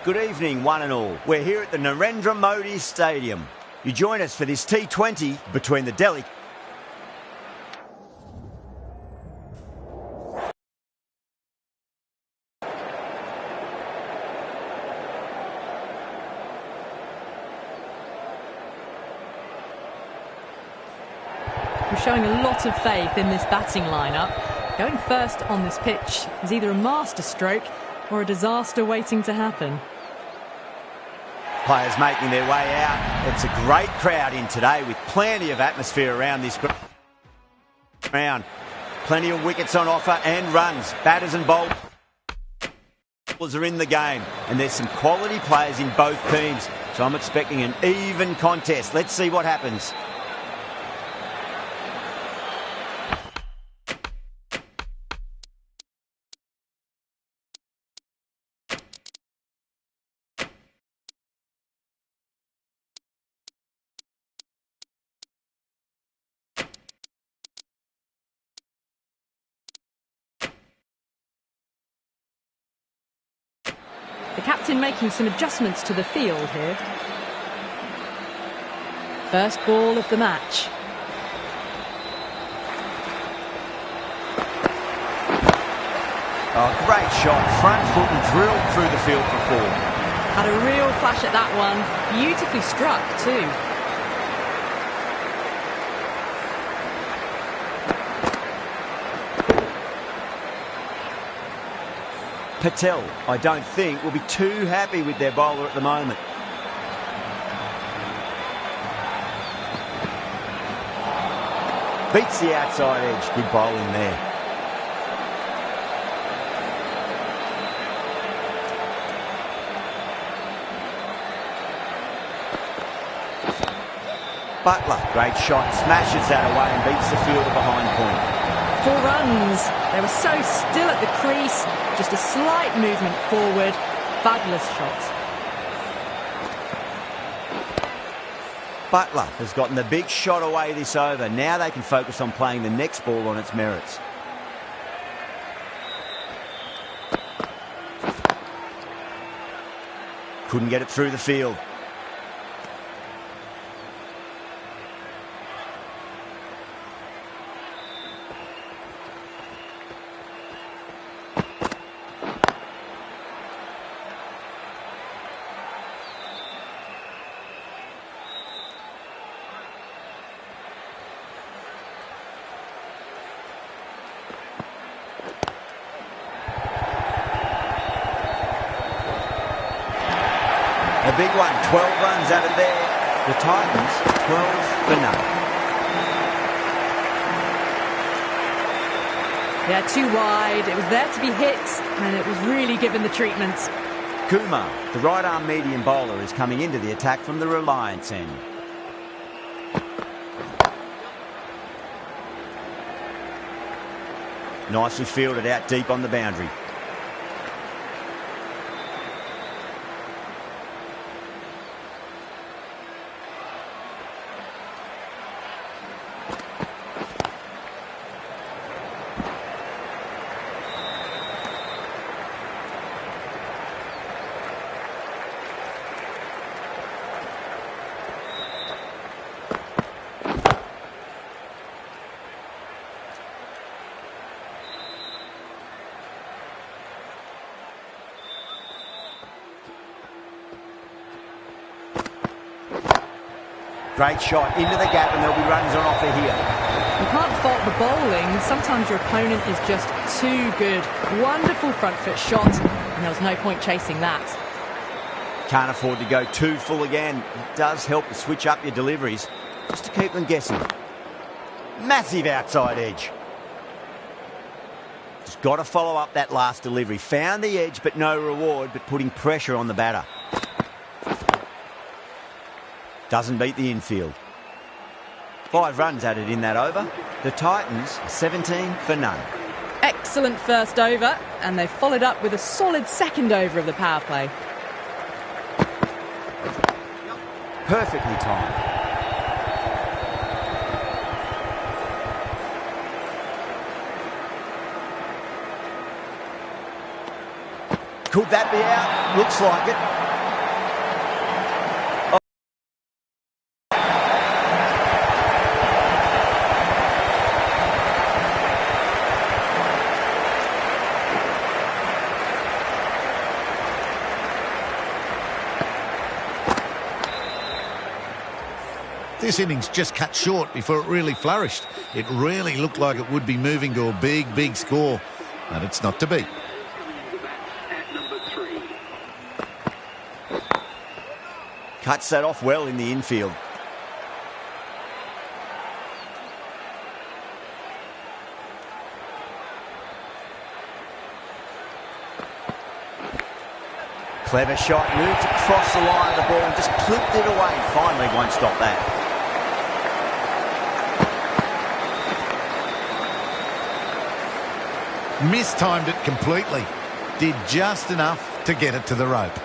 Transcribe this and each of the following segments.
Good evening, one and all. We're here at the Narendra Modi Stadium. You join us for this T20 between the Delhi We're showing a lot of faith in this batting lineup. Going first on this pitch is either a masterstroke or a disaster waiting to happen. Players making their way out. It's a great crowd in today with plenty of atmosphere around this ground. Plenty of wickets on offer and runs. Batters and bowlers are in the game. And there's some quality players in both teams. So I'm expecting an even contest. Let's see what happens. The captain making some adjustments to the field here. First ball of the match. Oh, great shot. Front foot and drilled through the field for four. Had a real flash at that one. Beautifully struck too. Patel, I don't think, will be too happy with their bowler at the moment. Beats the outside edge. Good bowling there. Butler, great shot, smashes that away and beats the fielder behind point. 4 runs. They were so still at the crease. Just a slight movement forward. Fabulous shot. Butler has gotten the big shot away this over. Now they can focus on playing the next ball on its merits. Couldn't get it through the field. A big one, 12 runs out of there. The Titans, 12 for none. Yeah, too wide. It was there to be hit, and it was really given the treatment. Kumar, the right-arm medium bowler, is coming into the attack from the Reliance end. Nicely fielded out deep on the boundary. Great shot into the gap, and there'll be runs on offer here. You can't fault the bowling. Sometimes your opponent is just too good. Wonderful front foot shot, and there was no point chasing that. Can't afford to go too full again. It does help to switch up your deliveries, just to keep them guessing. Massive outside edge. Just got to follow up that last delivery. Found the edge, but no reward, but putting pressure on the batter. Doesn't beat the infield. 5 runs added in that over. The Titans, 17 for none. Excellent first over, and they followed up with a solid second over of the power play. Perfectly timed. Could that be out? Looks like it. This innings just cut short before it really flourished. It really looked like it would be moving to a big, big score, but it's not to be. Cuts that off well in the infield. Clever shot, moved across the line of the ball and just clipped it away. Finally won't stop that. Mistimed it completely. Did just enough to get it to the rope.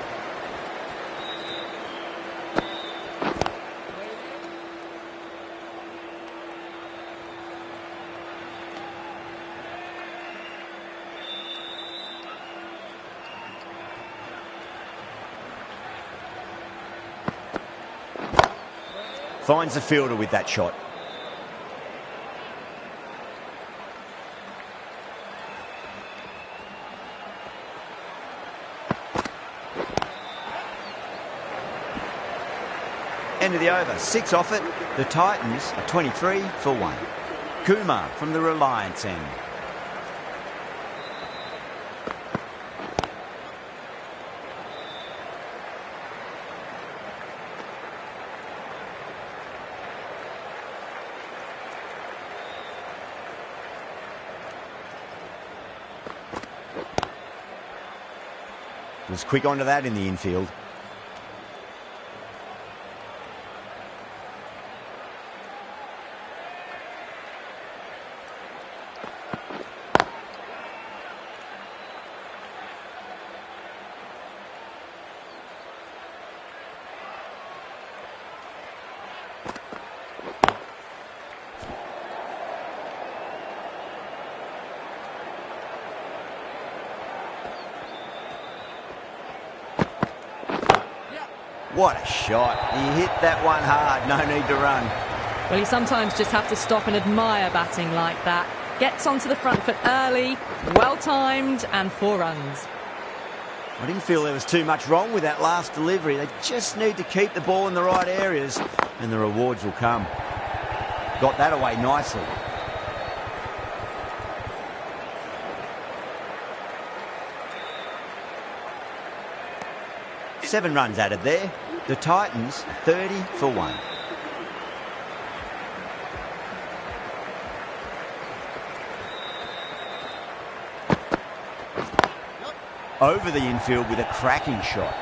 Finds the fielder with that shot. End of the over, 6 off it. The Titans are 23 for 1. Kumar from the Reliance end. Was quick onto that in the infield. What a shot. He hit that one hard. No need to run. Well, you sometimes just have to stop and admire batting like that. Gets onto the front foot early, well-timed, and 4 runs. I didn't feel there was too much wrong with that last delivery. They just need to keep the ball in the right areas, and the rewards will come. Got that away nicely. Seven runs added there. The Titans 30 for 1. Over the infield with a cracking shot.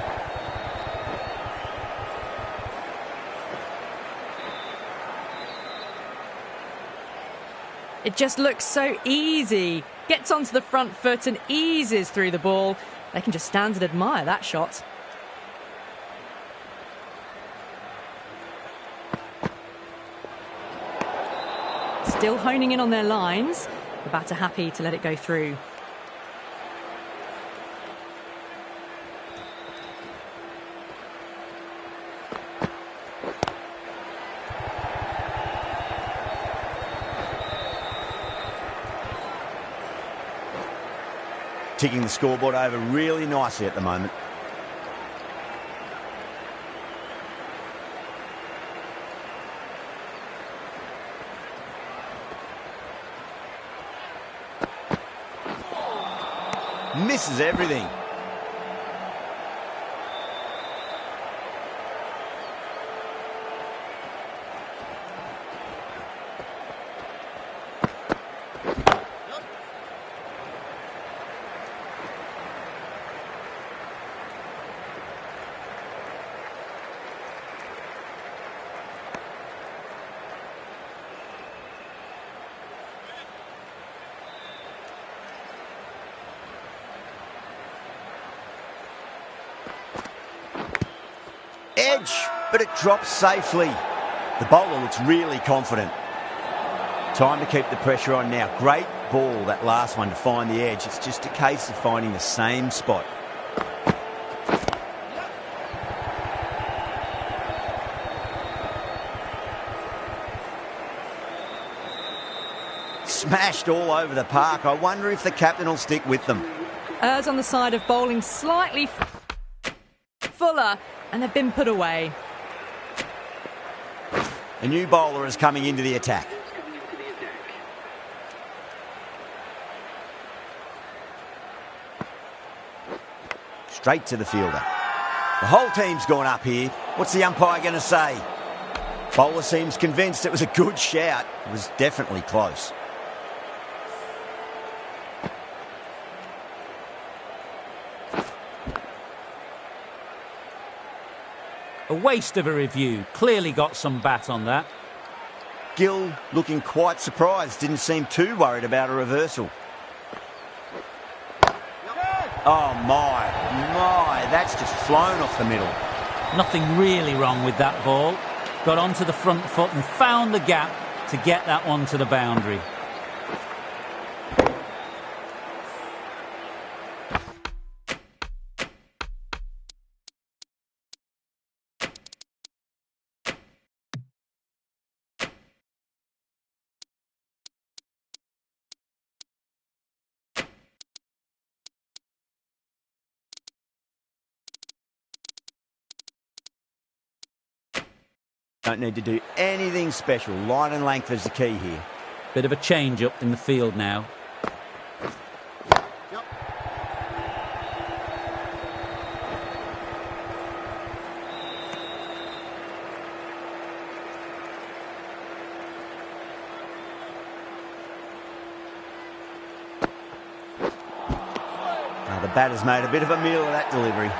It just looks so easy. Gets onto the front foot and eases through the ball. They can just stand and admire that shot. Still honing in on their lines. The batter happy to let it go through. Ticking the scoreboard over really nicely at the moment. Misses everything. Edge, but it drops safely. The bowler looks really confident. Time to keep the pressure on now. Great ball, that last one, to find the edge. It's just a case of finding the same spot. smashed all over the park. I wonder if the captain will stick with them. Errs on the side of bowling slightly fuller, and they've been put away. A new bowler is coming into the attack. Straight to the fielder. The whole team's gone up here. What's the umpire going to say? Bowler seems convinced it was a good shout. It was definitely close. A waste of a review. Clearly got some bat on that. Gill looking quite surprised. Didn't seem too worried about a reversal. Oh my, that's just flown off the middle. Nothing really wrong with that ball. Got onto the front foot and found the gap to get that one to the boundary. Don't need to do anything special. Line and length is the key here. Bit of a change up in the field now. Now the batter's made a bit of a meal of that delivery.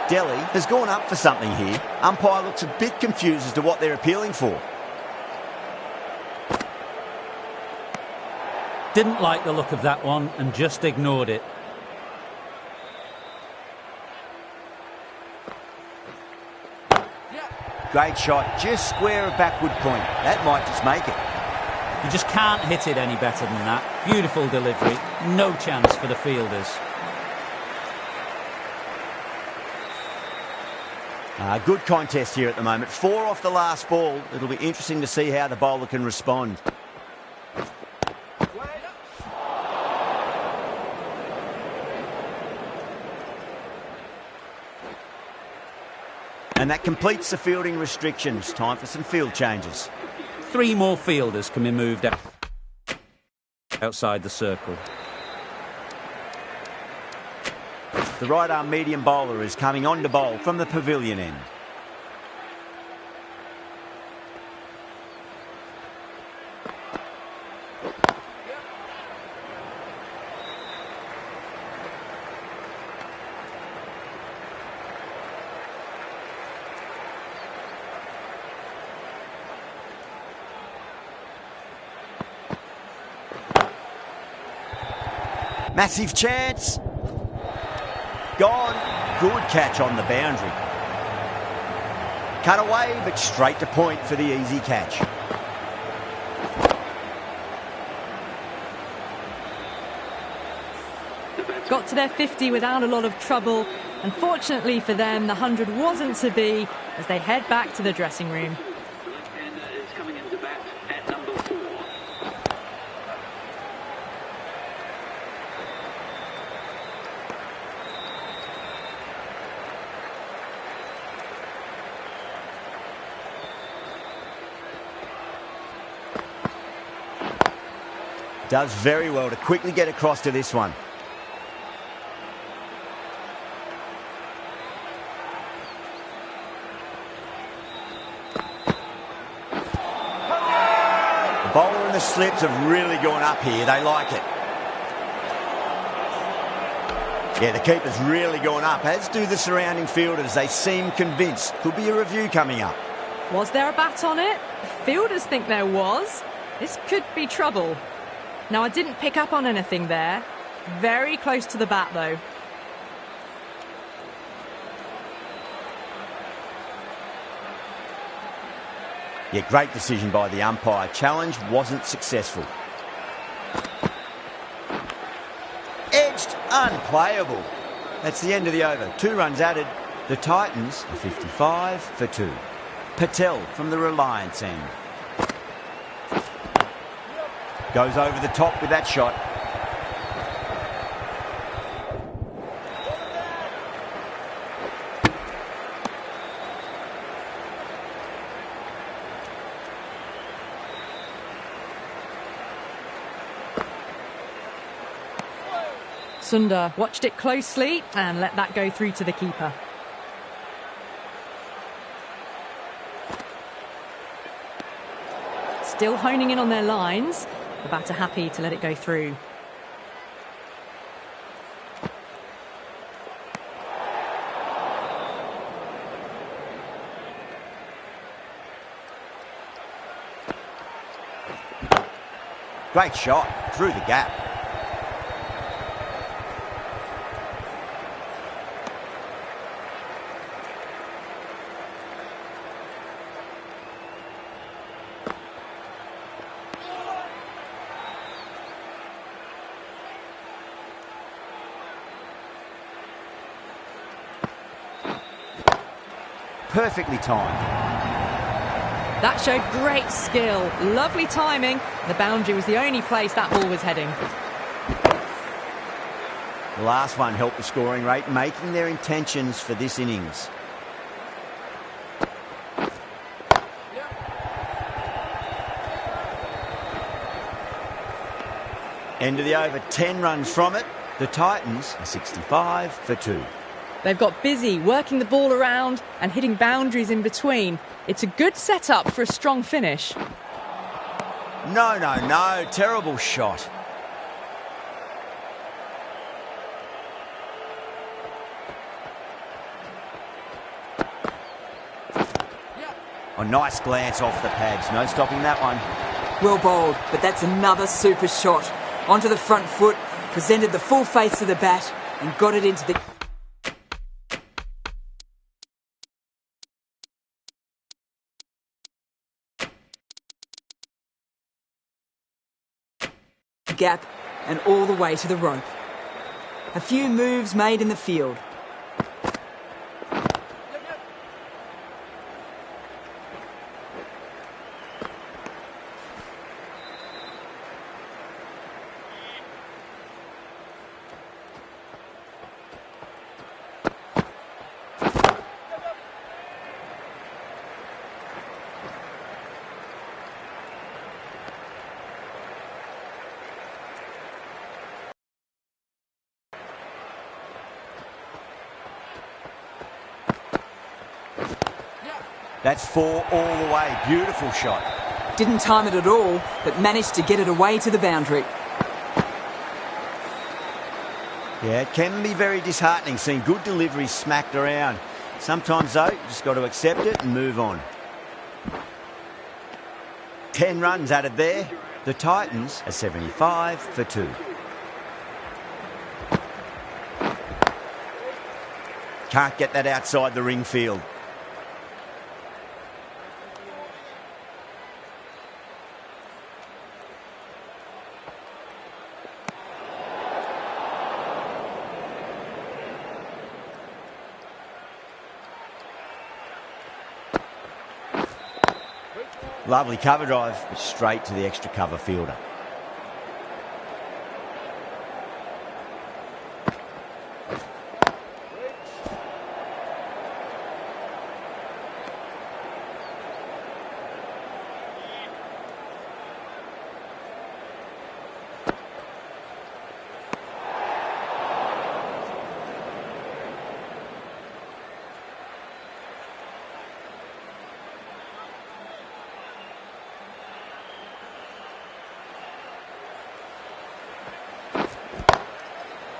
Delhi has gone up for something here. Umpire looks a bit confused as to what they're appealing for. Didn't like the look of that one and just ignored it. Great shot, just square of backward point. That might just make it. You just can't hit it any better than that. Beautiful delivery. No chance for the fielders. Good contest here at the moment. 4 off the last ball. It'll be interesting to see how the bowler can respond. And that completes the fielding restrictions. Time for some field changes. 3 more fielders can be moved outside the circle. The right-arm medium bowler is coming on to bowl from the pavilion end. Massive chance. Gone. Good catch on the boundary. Cut away, but straight to point for the easy catch. Got to their 50 without a lot of trouble. Unfortunately for them, the 100 wasn't to be as they head back to the dressing room. Does very well to quickly get across to this one. The bowler and the slips have really gone up here. They like it. Yeah, the keeper's really gone up, as do the surrounding fielders. They seem convinced. Could be a review coming up. Was there a bat on it? Fielders think there was. This could be trouble. Now, I didn't pick up on anything there. Very close to the bat, though. Yeah, great decision by the umpire. Challenge wasn't successful. Edged, unplayable. That's the end of the over. 2 runs added. The Titans are 55 for 2. Patel from the Reliance end. Goes over the top with that shot. Sundar watched it closely and let that go through to the keeper. Still honing in on their lines. The batter happy to let it go through. Great shot through the gap. Perfectly timed. That showed great skill, lovely timing. The boundary was the only place that ball was heading. The last one helped the scoring rate, making their intentions for this innings. End of the over, 10 runs from it. The Titans are 65 for 2. They've got busy working the ball around and hitting boundaries in between. It's a good setup for a strong finish. No. Terrible shot. A nice glance off the pads. No stopping that one. Well bowled, but that's another super shot. Onto the front foot, presented the full face of the bat and got it into the gap and all the way to the rope. A few moves made in the field. That's 4 all the way. Beautiful shot. Didn't time it at all, but managed to get it away to the boundary. Yeah, it can be very disheartening seeing good deliveries smacked around. Sometimes, though, you just got to accept it and move on. 10 runs added there. The Titans are 75 for 2. Can't get that outside the ring field. Lovely cover drive, but straight to the extra cover fielder.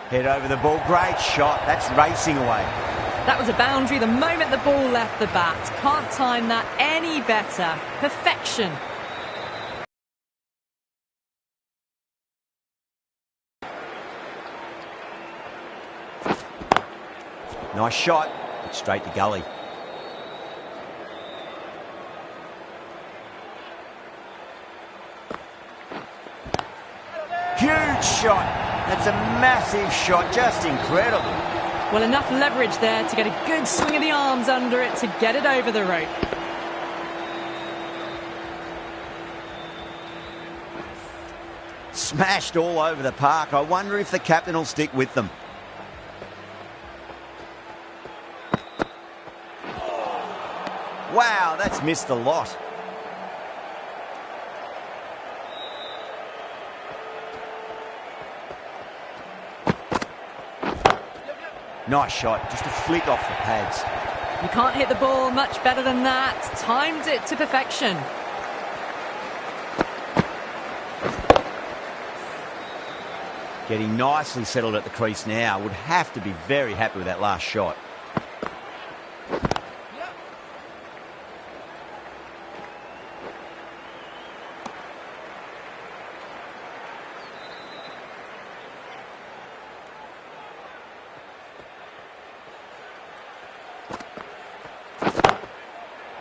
Head over the ball, great shot, that's racing away. That was a boundary the moment the ball left the bat. Can't time that any better. Perfection. Nice shot, but straight to gully. Huge shot. That's a massive shot, just incredible. Well, enough leverage there to get a good swing of the arms under it to get it over the rope. smashed all over the park. I wonder if the captain will stick with them. Wow, that's missed a lot. Nice shot, just a flick off the pads. You can't hit the ball much better than that. Timed it to perfection. Getting nicely settled at the crease now. Would have to be very happy with that last shot.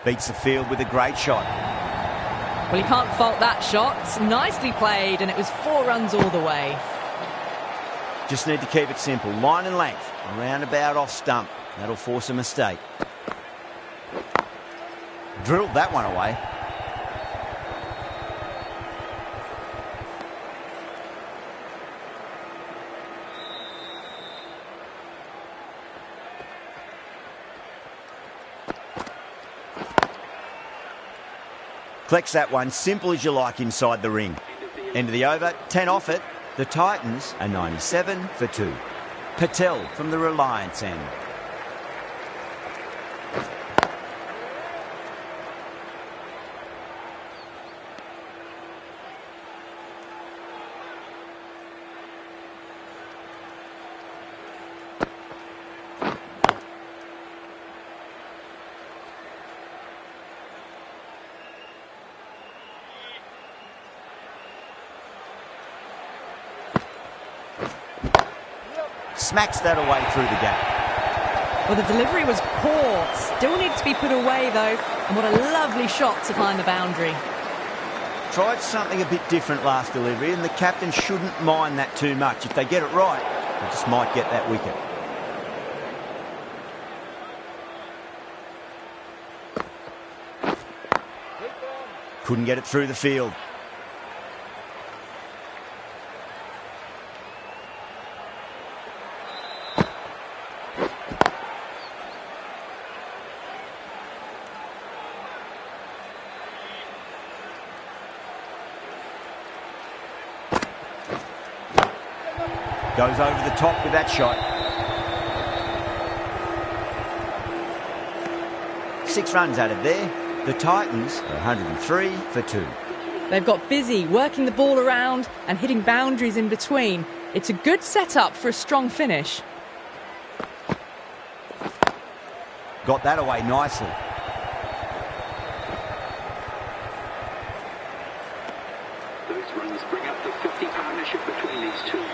Beats the field with a great shot. Well, you can't fault that shot. Nicely played, and it was 4 runs all the way. Just need to keep it simple. Line and length. Around about off stump. That'll force a mistake. Drilled that one away. Collects that one, simple as you like, inside the ring. End of the over, 10 off it. The Titans are 97 for 2. Patel from the Reliance end. Smacks that away through the gap. Well, the delivery was poor. Still needs to be put away, though. And what a lovely shot to find the boundary. Tried something a bit different last delivery, and the captain shouldn't mind that too much. If they get it right, they just might get that wicket. Couldn't get it through the field. Goes over the top with that shot. 6 runs out of there. The Titans are 103 for 2. They've got busy working the ball around and hitting boundaries in between. It's a good setup for a strong finish. Got that away nicely. Those runs bring up the 50 partnership between these two.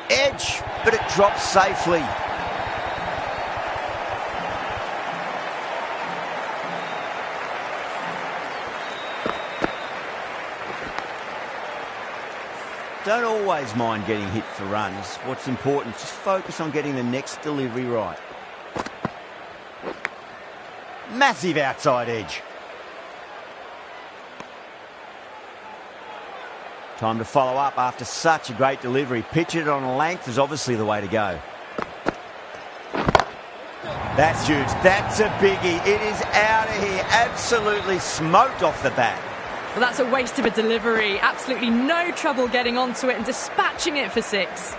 Edge, but it drops safely. Don't always mind getting hit for runs. What's important is just focus on getting the next delivery right. Massive outside edge. Time to follow up after such a great delivery. Pitch it on a length is obviously the way to go. That's huge. That's a biggie. It is out of here. Absolutely smoked off the bat. Well, that's a waste of a delivery. Absolutely no trouble getting onto it and dispatching it for 6.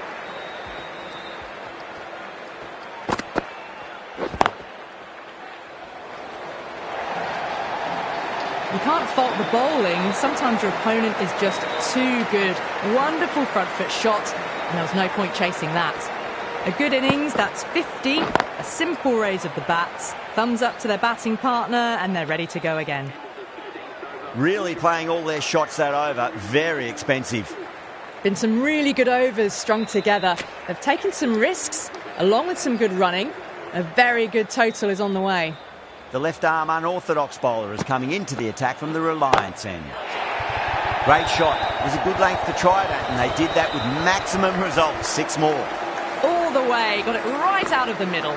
You can't fault the bowling. Sometimes your opponent is just too good. Wonderful front foot shot, and there was no point chasing that. A good innings, that's 50. A simple raise of the bats. Thumbs up to their batting partner, and they're ready to go again. Really playing all their shots that over. Very expensive. Been some really good overs strung together. They've taken some risks, along with some good running. A very good total is on the way. The left-arm unorthodox bowler is coming into the attack from the Reliance end. Great shot. It was a good length to try it at, and they did that with maximum results. 6 more. All the way. Got it right out of the middle.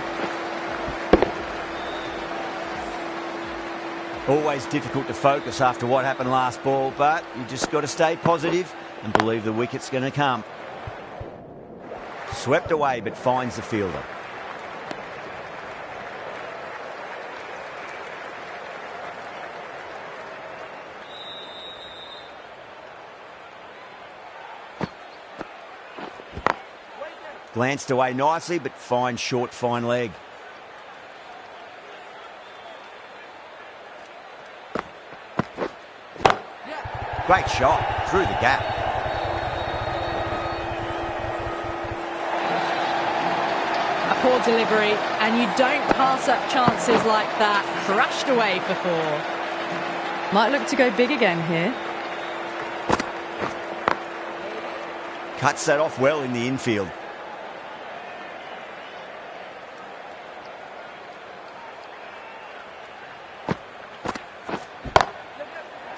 Always difficult to focus after what happened last ball, but you just got to stay positive and believe the wicket's going to come. Swept away, but finds the fielder. Glanced away nicely, but finds short, fine leg. Great shot through the gap. A poor delivery, and you don't pass up chances like that. Crashed away for 4. Might look to go big again here. Cuts that off well in the infield.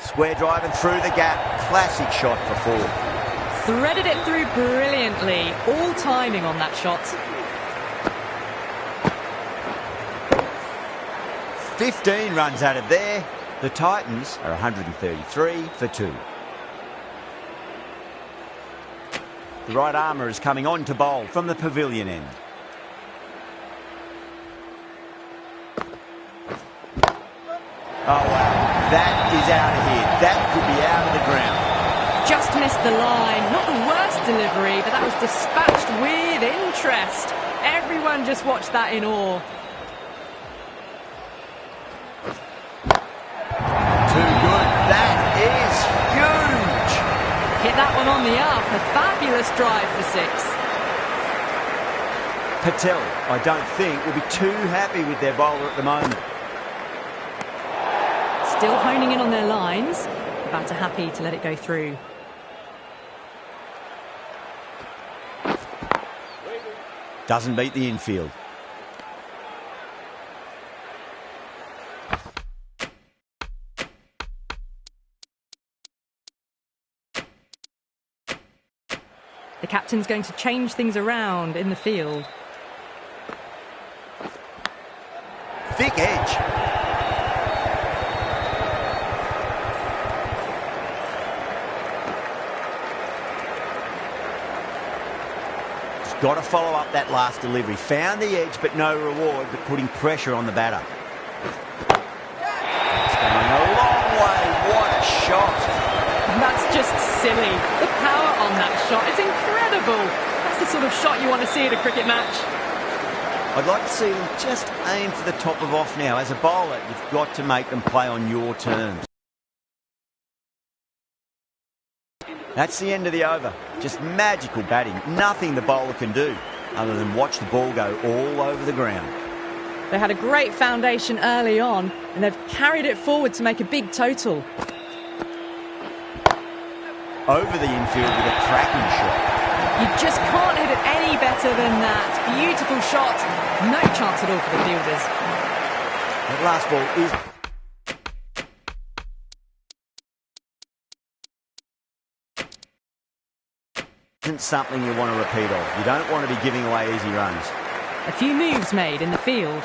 Square driving through the gap. Classic shot for 4. Threaded it through brilliantly. All timing on that shot. 15 runs out of there. The Titans are 133 for 2. The right armour is coming on to bowl from the pavilion end. Oh, wow. That is out of here. That could be out of the ground. Just missed the line. Not the worst delivery, but that was dispatched with interest. Everyone just watched that in awe. Too good. That is huge. Hit that one on the up. A fabulous drive for 6. Patel, I don't think, will be too happy with their bowler at the moment. Still honing in on their lines. Batter happy to let it go through. Doesn't beat the infield. The captain's going to change things around in the field. Thick edge. Got to follow up that last delivery. Found the edge, but no reward, but putting pressure on the batter. It's going a long way. What a shot. That's just silly. The power on that shot is incredible. That's the sort of shot you want to see at a cricket match. I'd like to see them just aim for the top of off now. As a bowler, you've got to make them play on your terms. That's the end of the over. Just magical batting. Nothing the bowler can do other than watch the ball go all over the ground. They had a great foundation early on, and they've carried it forward to make a big total. Over the infield with a cracking shot. You just can't hit it any better than that. Beautiful shot. No chance at all for the fielders. That last ball is... isn't something you want to repeat of. You don't want to be giving away easy runs. A few moves made in the field.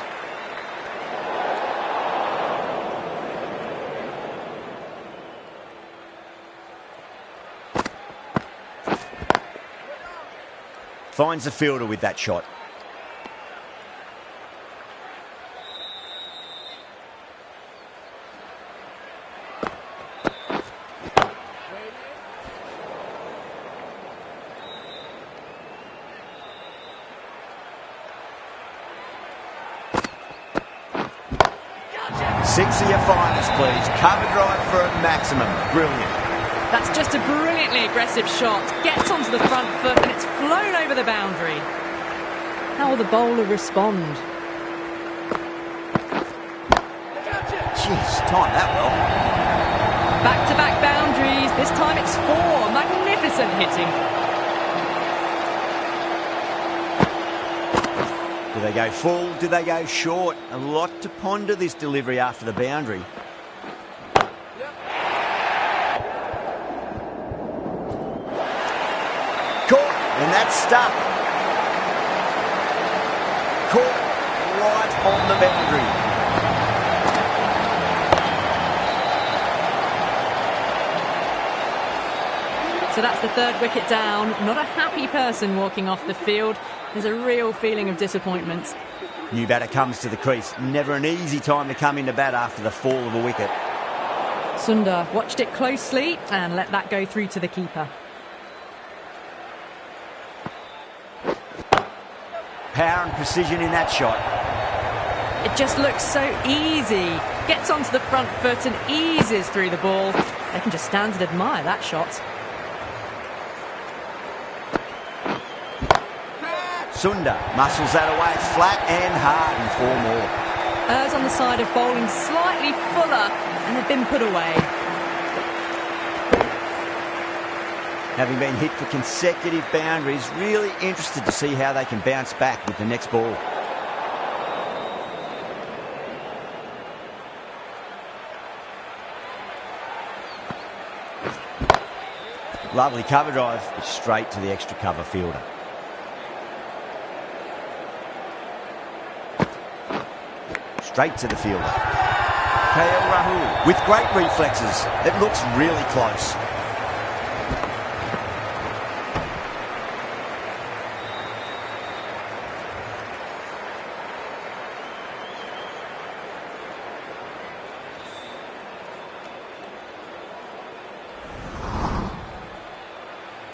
Finds the fielder with that shot. Six of your finest, please. Cover drive for a maximum. Brilliant. That's just a brilliantly aggressive shot. Gets onto the front foot and it's flown over the boundary. How will the bowler respond? Jeez, timed that well. Back-to-back boundaries. This time it's 4. Magnificent hitting. Do they go full? Do they go short? A lot to ponder this delivery after the boundary. Caught, and that's stuck. Caught right on the boundary. So that's the third wicket down. Not a happy person walking off the field. There's a real feeling of disappointment. New batter comes to the crease. Never an easy time to come into bat after the fall of a wicket. Sundar watched it closely and let that go through to the keeper. Power and precision in that shot. It just looks so easy. Gets onto the front foot and eases through the ball. They can just stand and admire that shot. Sundar muscles that away. It's flat and hard and 4 more. Errs on the side of bowling slightly fuller and have been put away. Having been hit for consecutive boundaries, really interested to see how they can bounce back with the next ball. Lovely cover drive, straight to the extra cover fielder. Straight to the fielder. KL Rahul with great reflexes. It looks really close.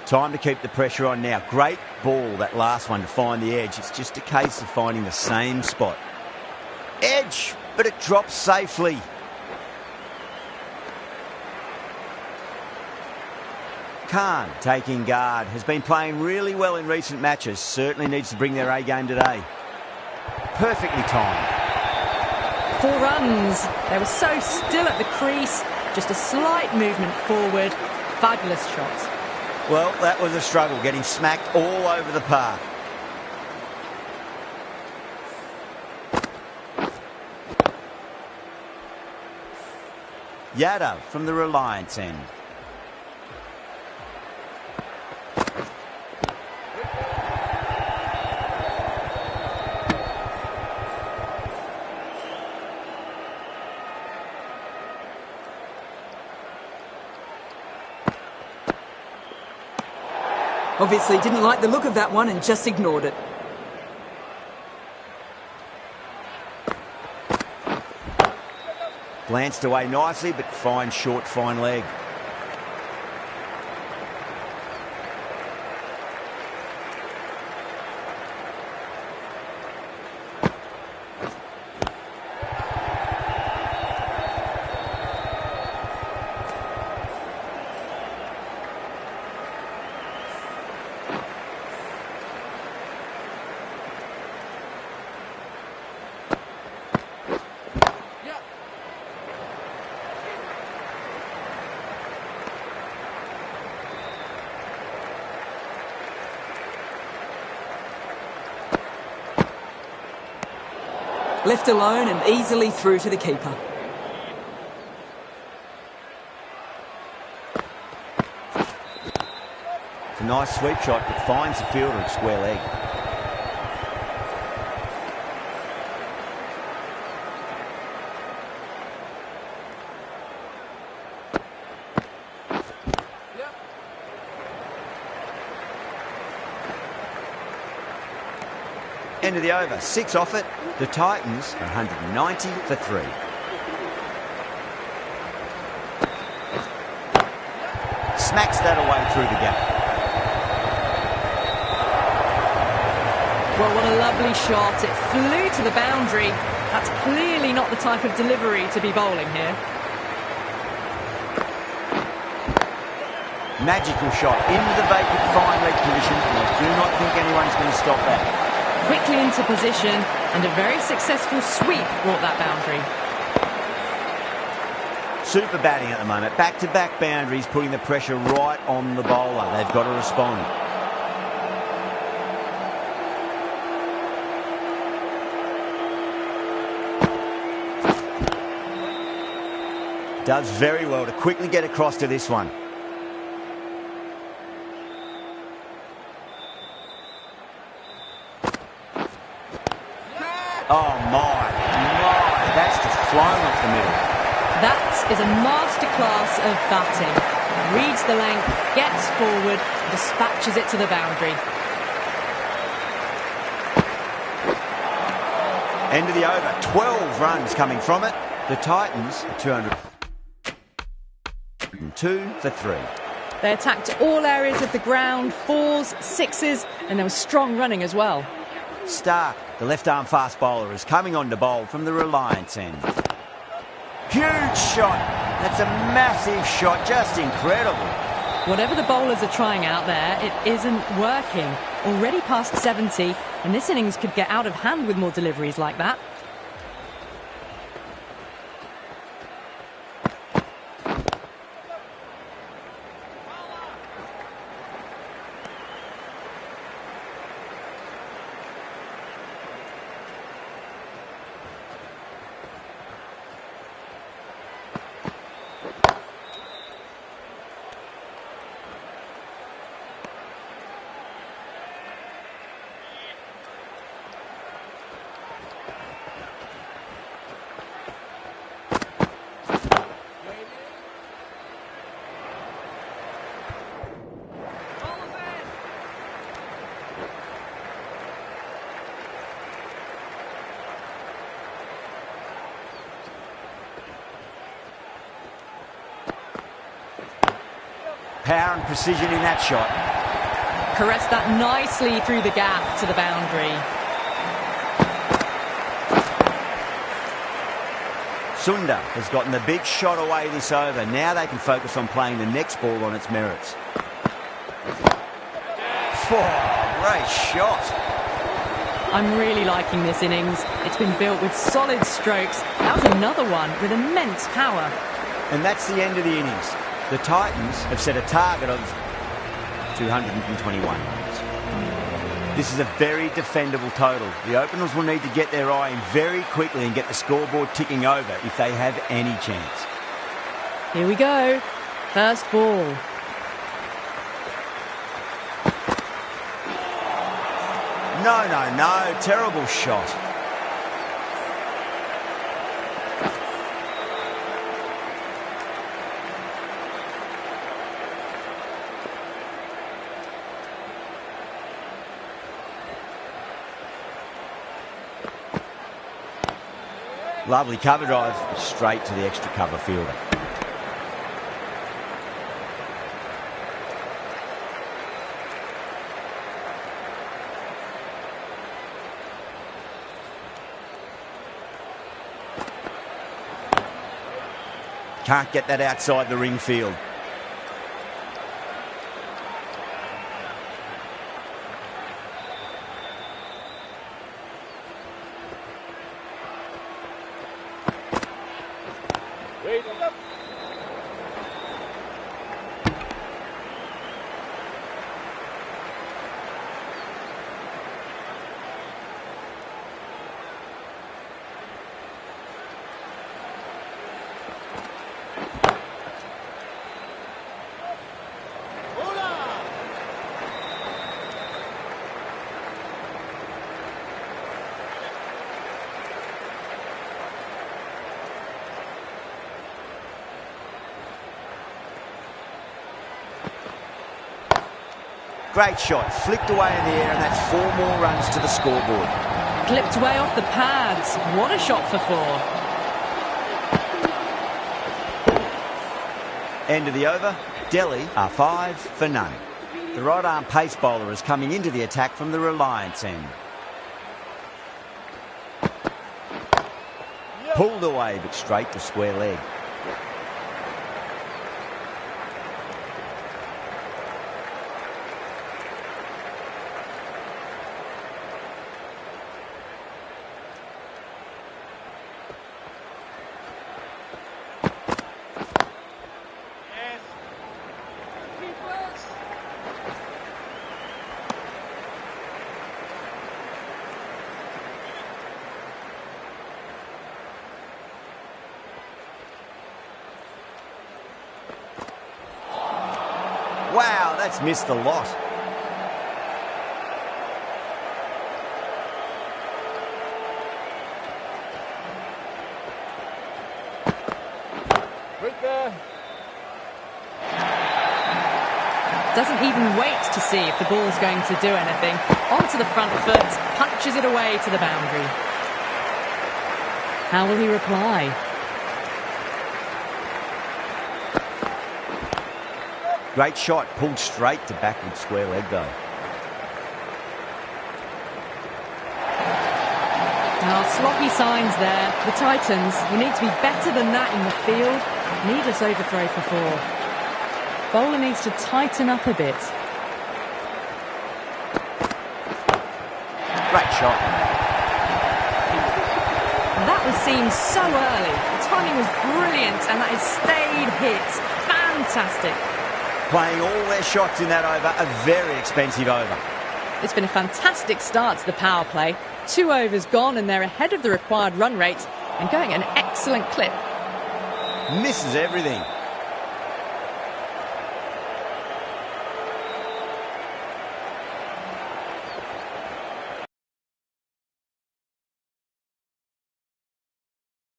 Time to keep the pressure on now. Great ball, that last one, to find the edge. It's just a case of finding the same spot. Edge, but it drops safely. Khan taking guard. Has been playing really well in recent matches. Certainly needs to bring their A game today. Perfectly timed. 4 runs. They were so still at the crease. Just a slight movement forward. Fabulous shot. Well, that was a struggle, getting smacked all over the park. Yadav from the Reliance end. Obviously didn't like the look of that one and just ignored it. Glanced away nicely, but fine short, fine leg. Left alone and easily through to the keeper. It's a nice sweep shot, but finds the fielder at square leg. End of the over, 6 off it. The Titans are 190 for 3. Smacks that away through the gap. Well, what a lovely shot. It flew to the boundary. That's clearly not the type of delivery to be bowling here. Magical shot into the vacant fine leg position, and I do not think anyone's going to stop that. Quickly into position, and a very successful sweep brought that boundary. Super batting at the moment. Back-to-back boundaries, putting the pressure right on the bowler. They've got to respond. Does very well to quickly get across to this one. Oh my, that's just flown off the middle. That is a masterclass of batting. reads the length, gets forward, dispatches it to the boundary. End of the over. 12 runs coming from it. The Titans, 202 for 3. They attacked all areas of the ground, 4s, 6s, and there was strong running as well. Stark, the left-arm fast bowler, is coming on to bowl from the Reliance end. Huge shot. That's a massive shot. Just incredible. Whatever the bowlers are trying out there, it isn't working. Already past 70, and this innings could get out of hand with more deliveries like that. Power and precision in that shot. Caressed that nicely through the gap to the boundary. Sunda has gotten the big shot away this over. Now they can focus on playing the next ball on its merits. Great shot. I'm really liking this innings. It's been built with solid strokes. That was another one with immense power. And that's the end of the innings. The Titans have set a target of 221 runs. This is a very defendable total. The openers will need to get their eye in very quickly and get the scoreboard ticking over if they have any chance. Here we go. First ball. No. Terrible shot. Lovely cover drive straight to the extra cover fielder. Can't get that outside the ring field. Great shot, flicked away in the air, and that's 4 more runs to the scoreboard. Clipped way off the pads. What a shot for 4. End of the over. Delhi are 5 for none. The right-arm pace bowler is coming into the attack from the Reliance end. Pulled away, but straight to square leg. Wow, that's missed a lot. Doesn't even wait to see if the ball's going to do anything. Onto the front foot, punches it away to the boundary. How will he reply? Great shot, pulled straight to backward square leg though. Now, sloppy signs there. The Titans, who need to be better than that in the field, needless overthrow for 4. Bowler needs to tighten up a bit. Great shot. That was seen so early. The timing was brilliant and that has stayed hits. Fantastic. Playing all their shots in that over, a very expensive over. It's been a fantastic start to the power play. 2 overs gone and they're ahead of the required run rate and going at an excellent clip. Misses everything.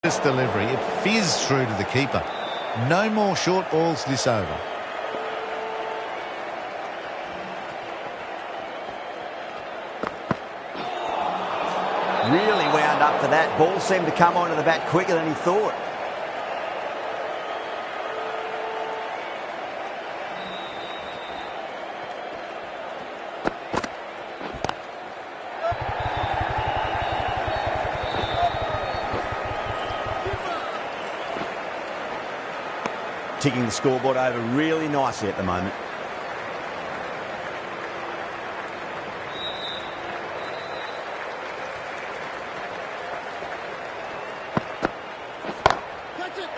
This delivery, it fizzed through to the keeper. No more short balls this over. Really wound up for that. Ball seemed to come onto the bat quicker than he thought. Ticking the scoreboard over really nicely at the moment.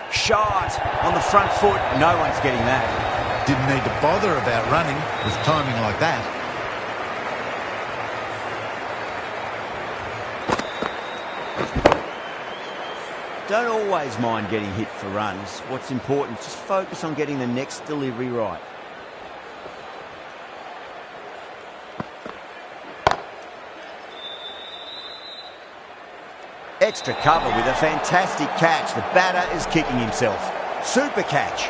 Shot on the front foot. No one's getting that. Didn't need to bother about running with timing like that. Don't always mind getting hit for runs. What's important is just focus on getting the next delivery right. Extra cover with a fantastic catch. The batter is kicking himself. Super catch.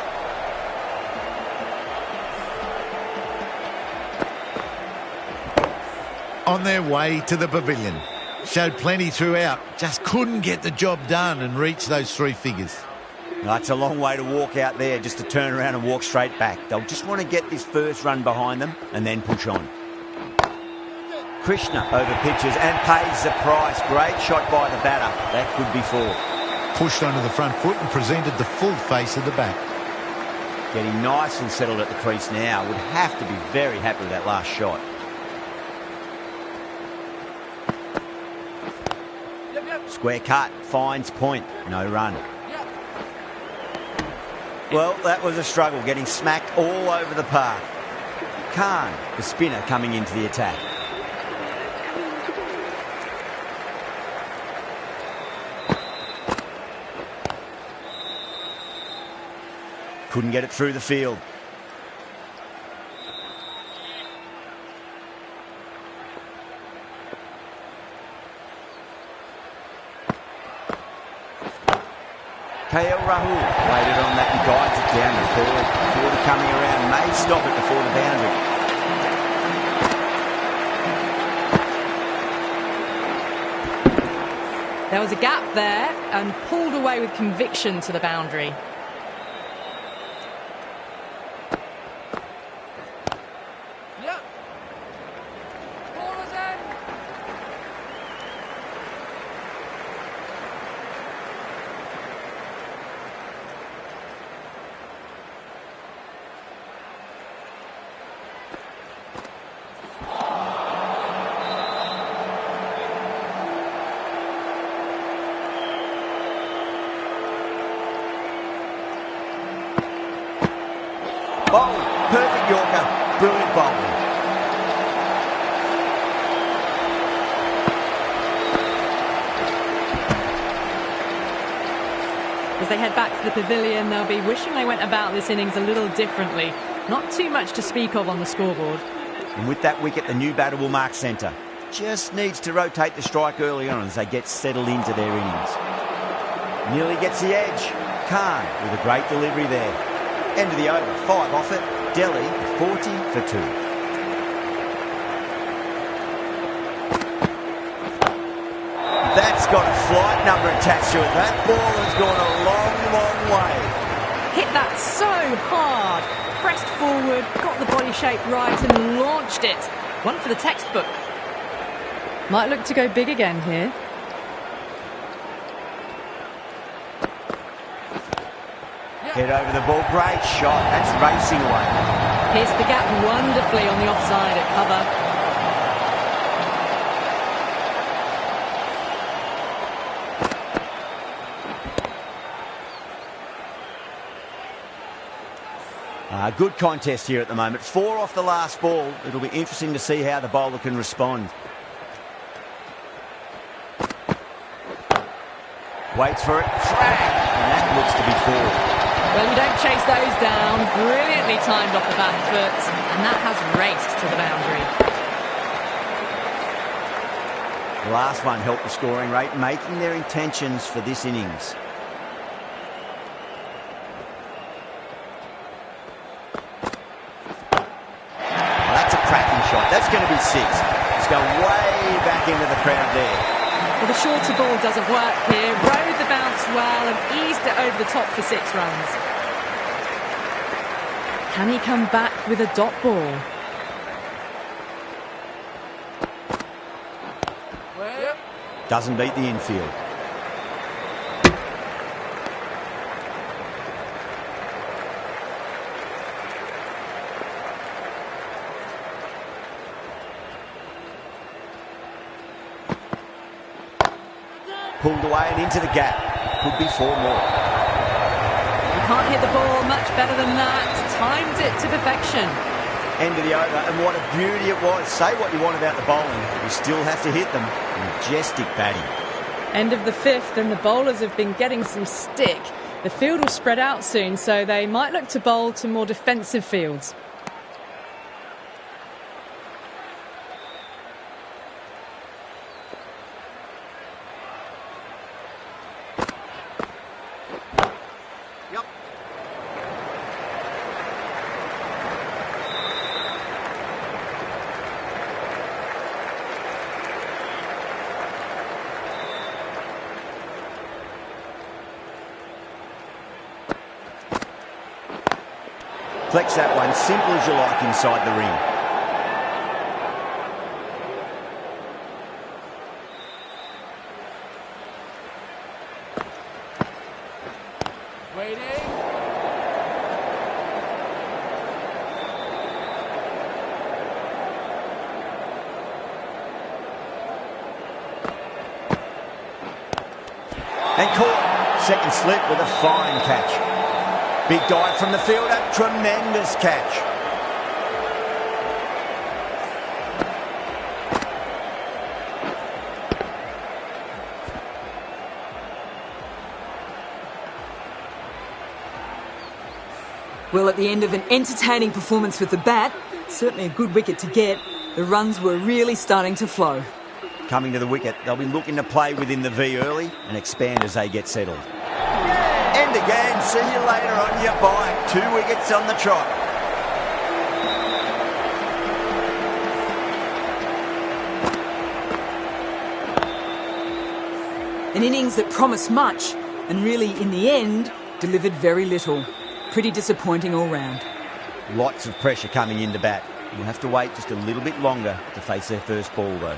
On their way to the pavilion. Showed plenty throughout. Just couldn't get the job done and reach those 3 figures. It's a long way to walk out there just to turn around and walk straight back. They'll just want to get this first run behind them and then push on. Krishna over pitches and pays the price. Great shot by the batter. That could be 4. Pushed onto the front foot and presented the full face of the bat. Getting nice and settled at the crease now. Would have to be very happy with that last shot. Square cut, finds point, no run. Well, that was a struggle, getting smacked all over the park. Khan, the spinner, coming into the attack. Couldn't get it through the field. KL Rahul played it on that and guides it down the third. Forward coming around, may stop it before the boundary. There was a gap there and pulled away with conviction to the boundary. Oh, perfect Yorker. Brilliant bowling. As they head back to the pavilion, they'll be wishing they went about this innings a little differently. Not too much to speak of on the scoreboard. And with that wicket, the new batter will mark centre. Just needs to rotate the strike early on as they get settled into their innings. Nearly gets the edge. Khan with a great delivery there. End of the over, 5 off it. Delhi 40 for 2. That's got a flight number attached to it. That ball has gone a long, long way. Hit that so hard. Pressed forward, got the body shape right and launched it. One for the textbook. Might look to go big again here. Head over the ball. Great shot. That's racing away. Pierced the gap wonderfully on the offside at cover. Good contest here at the moment. 4 off the last ball. It'll be interesting to see how the bowler can respond. Waits for it. Frag! And that looks to be 4. Well, you don't chase those down. Brilliantly timed off the back foot. And that has raced to the boundary. The last one helped the scoring rate, making their intentions for this innings. Shot. That's going to be 6. It's going way back into the crowd there. Well, the shorter ball doesn't work here. Rode the bounce well and eased it over the top for 6 runs. Can he come back with a dot ball? Doesn't beat the infield. Pulled away and into the gap. Could be 4 more. You can't hit the ball much better than that. Timed it to perfection. End of the over, and what a beauty it was. Say what you want about the bowling, but you still have to hit them. Majestic batting. End of the 5th, and the bowlers have been getting some stick. The field will spread out soon, so they might look to bowl to more defensive fields. Flex that one, simple as you like inside the ring. Waiting. And caught. Second slip with a fine catch. Big dive from the fielder, tremendous catch. Well, at the end of an entertaining performance with the bat, certainly a good wicket to get, the runs were really starting to flow. Coming to the wicket, they'll be looking to play within the V early and expand as they get settled. And again, see you later on your bike. 2 wickets on the trot. An innings that promised much and really, in the end, delivered very little. Pretty disappointing all round. Lots of pressure coming into bat. We'll have to wait just a little bit longer to face their first ball, though.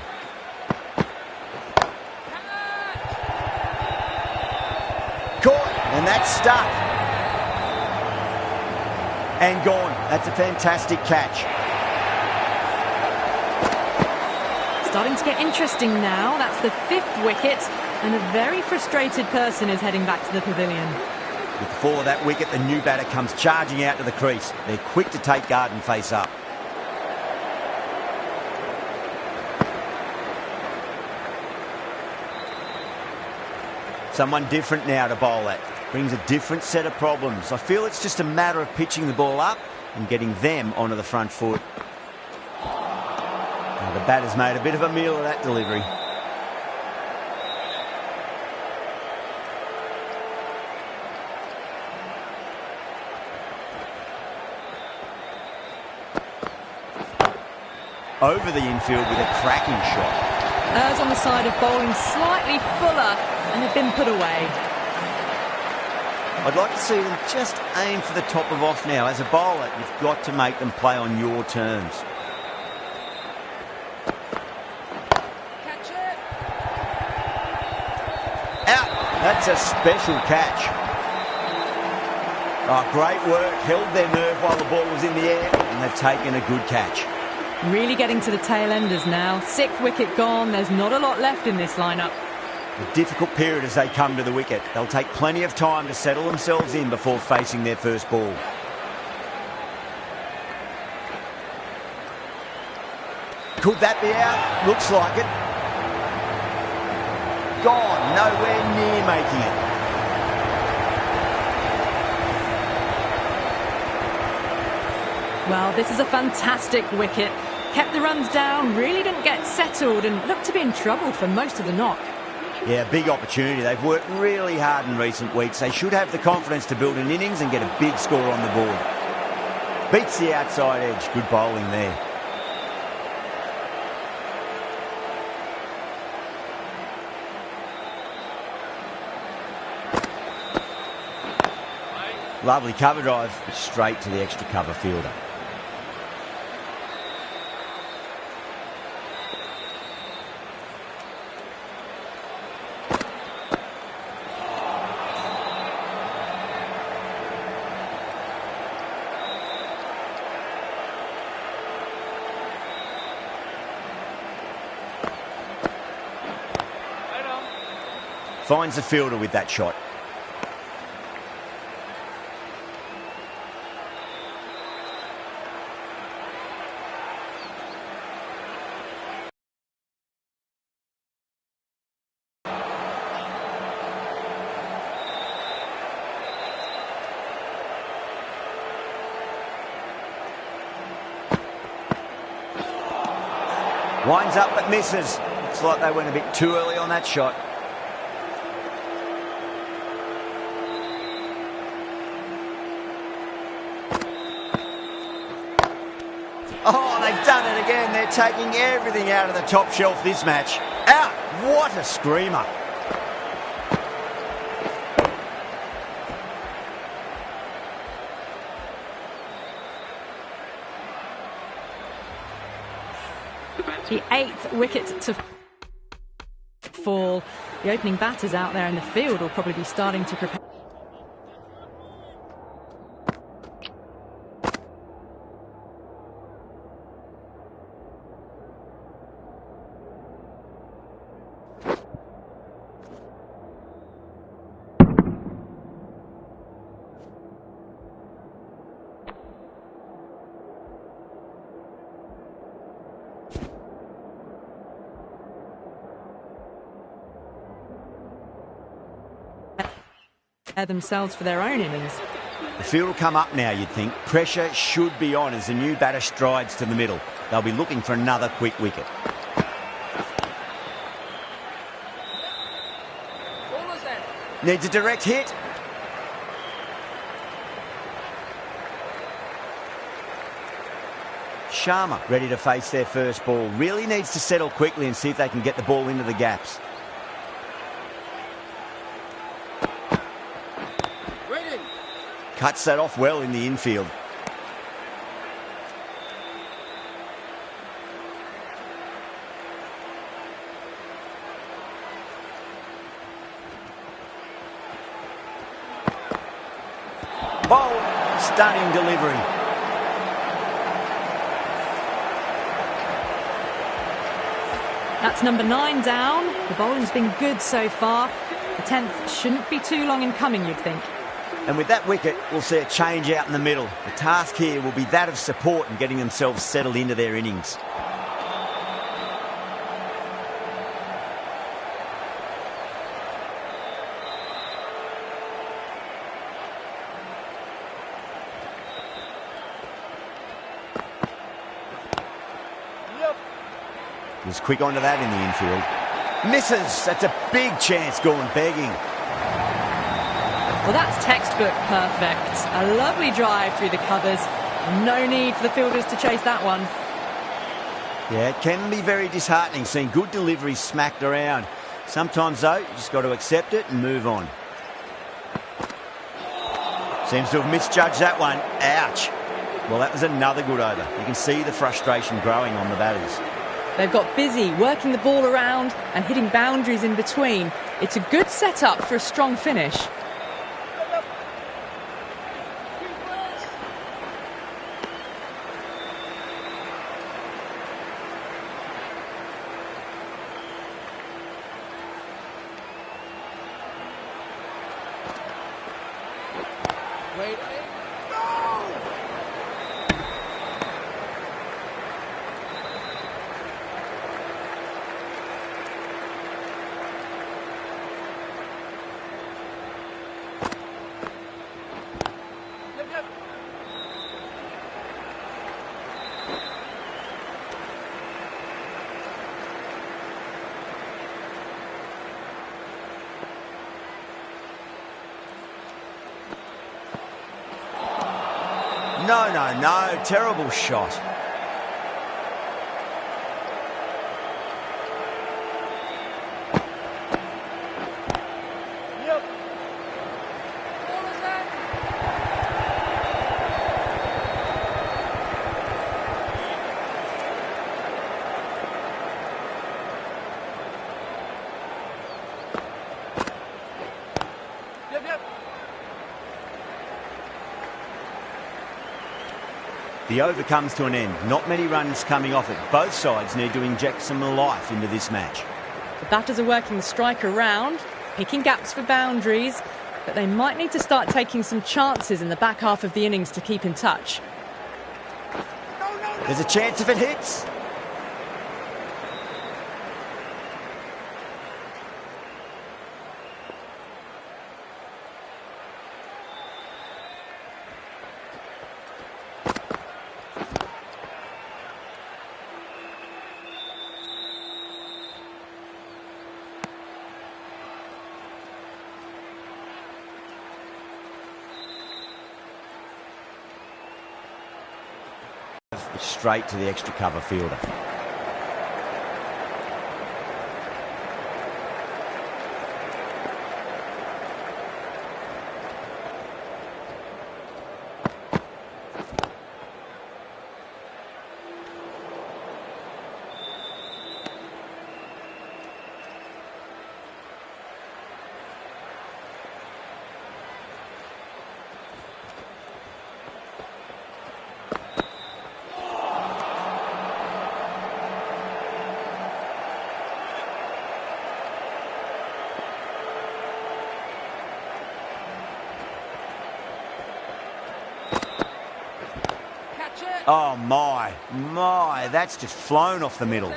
Caught, and that's stuck. And gone. That's a fantastic catch. Starting to get interesting now. That's the 5th wicket, and a very frustrated person is heading back to the pavilion. With the fall of that wicket, the new batter comes charging out to the crease. They're quick to take guard and face up. Someone different now to bowl at. Brings a different set of problems. I feel it's just a matter of pitching the ball up and getting them onto the front foot. Now, the batter's made a bit of a meal of that delivery. over the infield with a cracking shot. Errs on the side of bowling slightly fuller and had been put away. I'd like to see them just aim for the top of off now. As a bowler, you've got to make them play on your terms. Catch it. Out. That's a special catch. Oh, great work. Held their nerve while the ball was in the air, and they've taken a good catch. Really getting to the tail enders now. 6th wicket gone. There's not a lot left in this lineup. A difficult period as they come to the wicket. They'll take plenty of time to settle themselves in before facing their first ball. Could that be out? Looks like it. Gone. Nowhere near making it. Well, this is a fantastic wicket. Kept the runs down, really didn't get settled and looked to be in trouble for most of the knock. Yeah, big opportunity. They've worked really hard in recent weeks. They should have the confidence to build an innings and get a big score on the board. Beats the outside edge. Good bowling there. Lovely cover drive, but straight to the extra cover fielder. Finds the fielder with that shot. Winds up but misses. Looks like they went a bit too early on that shot. Oh, they've done it again. They're taking everything out of the top shelf this match. Out! What a screamer. The 8th wicket to fall. The opening batters out there in the field will probably be starting to prepare. Themselves for their own innings. The field will come up now, you'd think. Pressure should be on as the new batter strides to the middle. They'll be looking for another quick wicket. Needs a direct hit. Sharma ready to face their first ball. Really needs to settle quickly and see if they can get the ball into the gaps. Cuts that off well in the infield. Bold, stunning delivery. That's number 9 down. The bowling's been good so far. The 10th shouldn't be too long in coming, you'd think. And with that wicket, we'll see a change out in the middle. The task here will be that of support and getting themselves settled into their innings. Was quick onto that in the infield. Misses. That's a big chance going begging. Well, that's textbook perfect. A lovely drive through the covers. No need for the fielders to chase that one. Yeah, it can be very disheartening seeing good deliveries smacked around. Sometimes, though, you just got to accept it and move on. Seems to have misjudged that one. Ouch. Well, that was another good over. You can see the frustration growing on the batters. They've got busy working the ball around and hitting boundaries in between. It's a good setup for a strong finish. No. Terrible shot. The over comes to an end. Not many runs coming off it. Both sides need to inject some life into this match. The batters are working the strike around, picking gaps for boundaries, but they might need to start taking some chances in the back half of the innings to keep in touch. There's a chance if it hits. Straight to the extra cover fielder. Oh, my, that's just flown off the middle.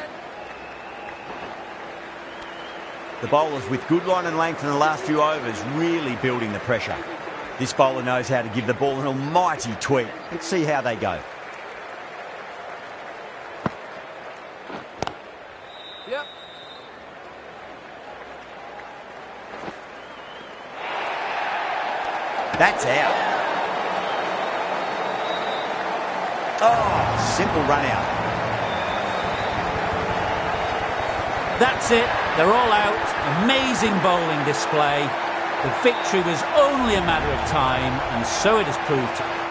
The bowlers with good line and length in the last few overs really building the pressure. This bowler knows how to give the ball an almighty tweak. Let's see how they go. Yep. That's out. Oh, simple run out. That's it. They're all out. Amazing bowling display. The victory was only a matter of time, and so it has proved to be.